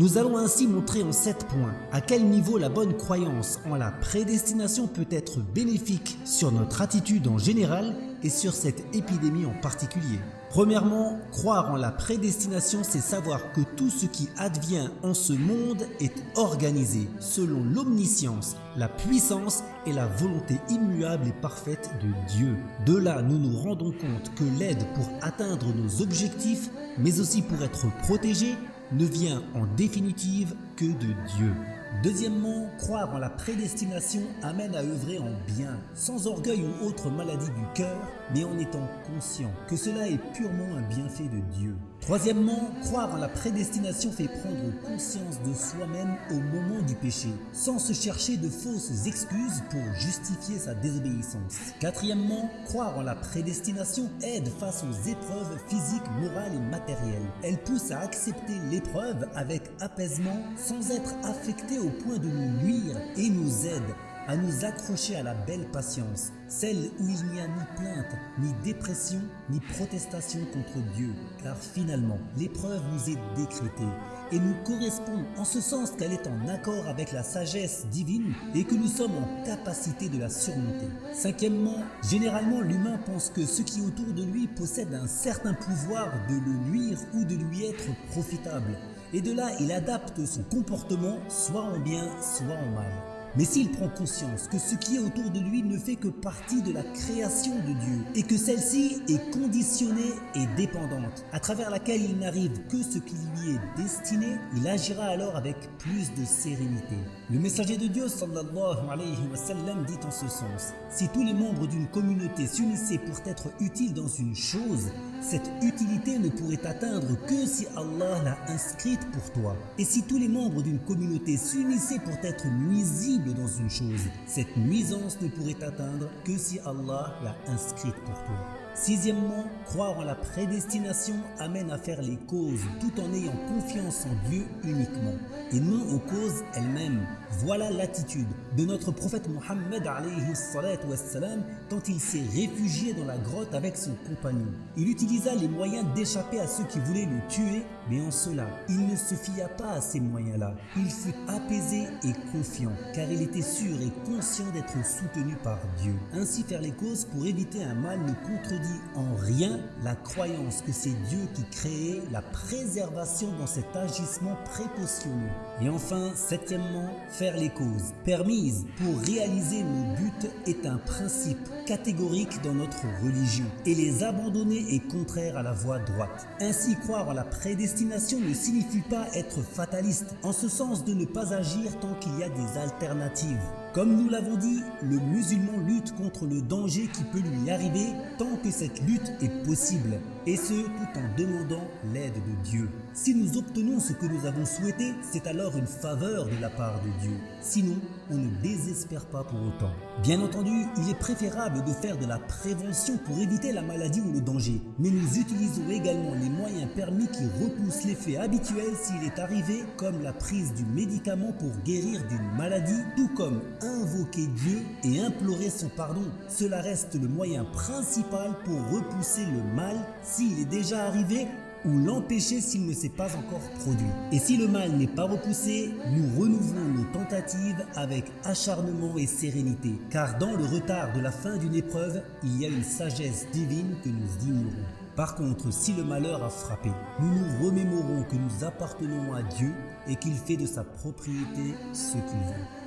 Nous allons ainsi montrer en 7 points à quel niveau la bonne croyance en la prédestination peut être bénéfique sur notre attitude en général et sur cette épidémie en particulier. Premièrement, croire en la prédestination, c'est savoir que tout ce qui advient en ce monde est organisé selon l'omniscience, la puissance et la volonté immuable et parfaite de Dieu. De là, nous nous rendons compte que l'aide pour atteindre nos objectifs, mais aussi pour être protégés, ne vient en définitive que de Dieu. Deuxièmement, croire en la prédestination amène à œuvrer en bien, sans orgueil ou autre maladie du cœur, mais en étant conscient que cela est purement un bienfait de Dieu. Troisièmement, croire en la prédestination fait prendre conscience de soi-même au moment du péché, sans se chercher de fausses excuses pour justifier sa désobéissance. Quatrièmement, croire en la prédestination aide face aux épreuves physiques, morales et matérielles. Elle pousse à accepter l'épreuve avec apaisement, sans être affecté au point de nous nuire, et nous aide à nous accrocher à la belle patience, celle où il n'y a ni plainte, ni dépression, ni protestation contre Dieu, car finalement, l'épreuve nous est décrétée et nous correspond en ce sens qu'elle est en accord avec la sagesse divine et que nous sommes en capacité de la surmonter. Cinquièmement, généralement l'humain pense que ce qui est autour de lui possède un certain pouvoir de le nuire ou de lui être profitable, et de là il adapte son comportement soit en bien, soit en mal. Mais s'il prend conscience que ce qui est autour de lui ne fait que partie de la création de Dieu et que celle-ci est conditionnée et dépendante, à travers laquelle il n'arrive que ce qui lui est destiné, il agira alors avec plus de sérénité. Le messager de Dieu sallallahu alayhi wa sallam dit en ce sens: si tous les membres d'une communauté s'unissaient pour être utiles dans une chose, cette utilité ne pourrait atteindre que si Allah l'a inscrite pour toi. Et si tous les membres d'une communauté s'unissaient pour être nuisibles dans une chose, cette nuisance ne pourrait atteindre que si Allah l'a inscrite pour toi. Sixièmement, croire en la prédestination amène à faire les causes tout en ayant confiance en Dieu uniquement et non aux causes elles-mêmes. Voilà l'attitude de notre prophète Mohammed alayhi salatu wassalam quand il s'est réfugié dans la grotte avec son compagnon. Il utilisa les moyens d'échapper à ceux qui voulaient le tuer, mais en cela, il ne se fia pas à ces moyens-là. Il fut apaisé et confiant, car il était sûr et conscient d'être soutenu par Dieu. Ainsi, faire les causes pour éviter un mal ne contredit en rien la croyance que c'est Dieu qui créait la préservation dans cet agissement précautionneux. Et enfin, septièmement, faire les causes permises pour réaliser nos buts est un principe catégorique dans notre religion, et les abandonner est contraire à la voie droite. Ainsi, croire en la prédestination ne signifie pas être fataliste, en ce sens de ne pas agir tant qu'il y a des alternatives. Comme nous l'avons dit, le musulman lutte contre le danger qui peut lui arriver tant que cette lutte est possible, et ce tout en demandant l'aide de Dieu. Si nous obtenons ce que nous avons souhaité, c'est alors une faveur de la part de Dieu. Sinon, on ne désespère pas pour autant. Bien entendu, il est préférable de faire de la prévention pour éviter la maladie ou le danger, mais nous utilisons également les moyens permis qui repoussent l'effet habituel s'il est arrivé, comme la prise du médicament pour guérir d'une maladie, tout comme invoquer Dieu et implorer son pardon. Cela reste le moyen principal pour repousser le mal s'il est déjà arrivé ou l'empêcher s'il ne s'est pas encore produit. Et si le mal n'est pas repoussé, nous renouvelons nos tentatives avec acharnement et sérénité, car dans le retard de la fin d'une épreuve, il y a une sagesse divine que nous ignorons. Par contre, si le malheur a frappé, nous nous remémorons que nous appartenons à Dieu et qu'il fait de sa propriété ce qu'il veut.